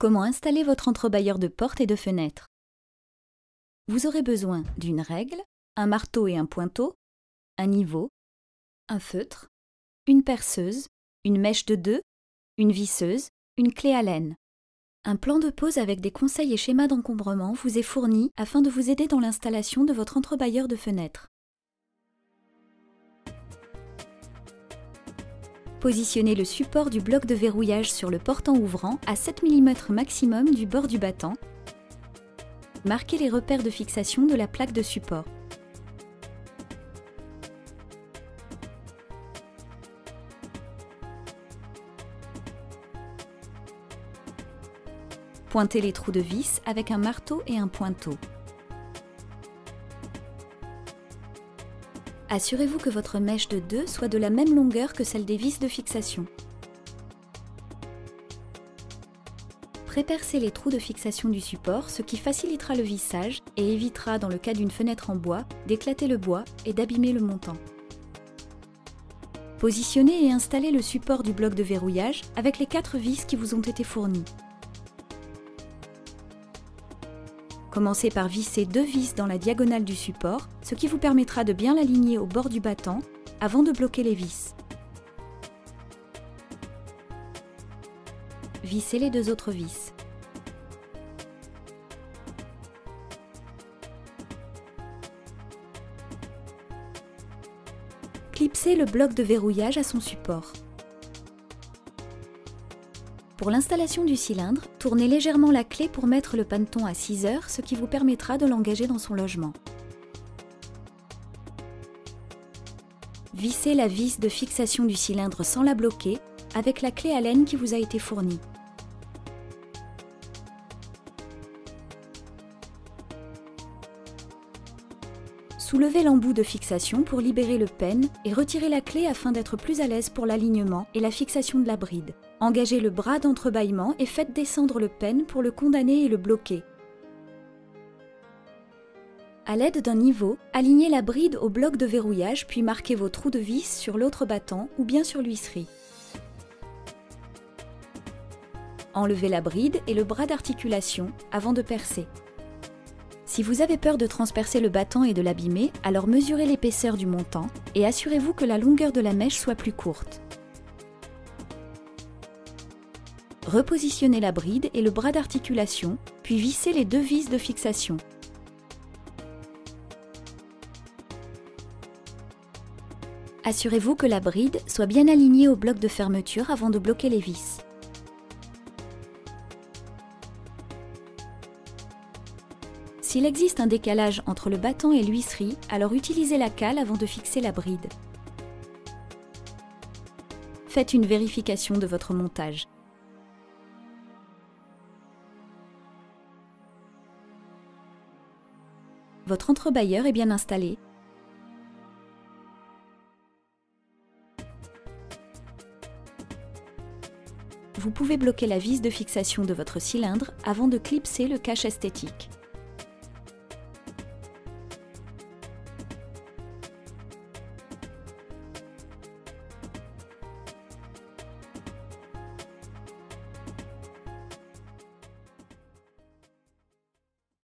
Comment installer votre entrebâilleur de portes et de fenêtres? Vous aurez besoin d'une règle, un marteau et un pointeau, un niveau, un feutre, une perceuse, une mèche de 2, une visseuse, une clé Allen. Un plan de pose avec des conseils et schémas d'encombrement vous est fourni afin de vous aider dans l'installation de votre entrebâilleur de fenêtres. Positionnez le support du bloc de verrouillage sur le portant ouvrant à 7 mm maximum du bord du battant. Marquez les repères de fixation de la plaque de support. Pointez les trous de vis avec un marteau et un pointeau. Assurez-vous que votre mèche de 2 soit de la même longueur que celle des vis de fixation. Prépercez les trous de fixation du support, ce qui facilitera le vissage et évitera, dans le cas d'une fenêtre en bois, d'éclater le bois et d'abîmer le montant. Positionnez et installez le support du bloc de verrouillage avec les 4 vis qui vous ont été fournies. Commencez par visser 2 vis dans la diagonale du support, ce qui vous permettra de bien l'aligner au bord du battant avant de bloquer les vis. Vissez les 2 autres vis. Clipsez le bloc de verrouillage à son support. Pour l'installation du cylindre, tournez légèrement la clé pour mettre le panneton à 6 heures, ce qui vous permettra de l'engager dans son logement. Vissez la vis de fixation du cylindre sans la bloquer avec la clé Allen qui vous a été fournie. Soulevez l'embout de fixation pour libérer le penne et retirez la clé afin d'être plus à l'aise pour l'alignement et la fixation de la bride. Engagez le bras d'entrebâillement et faites descendre le penne pour le condamner et le bloquer. À l'aide d'un niveau, alignez la bride au bloc de verrouillage puis marquez vos trous de vis sur l'autre battant ou bien sur l'huisserie. Enlevez la bride et le bras d'articulation avant de percer. Si vous avez peur de transpercer le battant et de l'abîmer, alors mesurez l'épaisseur du montant et assurez-vous que la longueur de la mèche soit plus courte. Repositionnez la bride et le bras d'articulation, puis vissez les 2 vis de fixation. Assurez-vous que la bride soit bien alignée au bloc de fermeture avant de bloquer les vis. S'il existe un décalage entre le battant et l'huisserie, alors utilisez la cale avant de fixer la bride. Faites une vérification de votre montage. Votre entrebâilleur est bien installé. Vous pouvez bloquer la vis de fixation de votre cylindre avant de clipser le cache esthétique.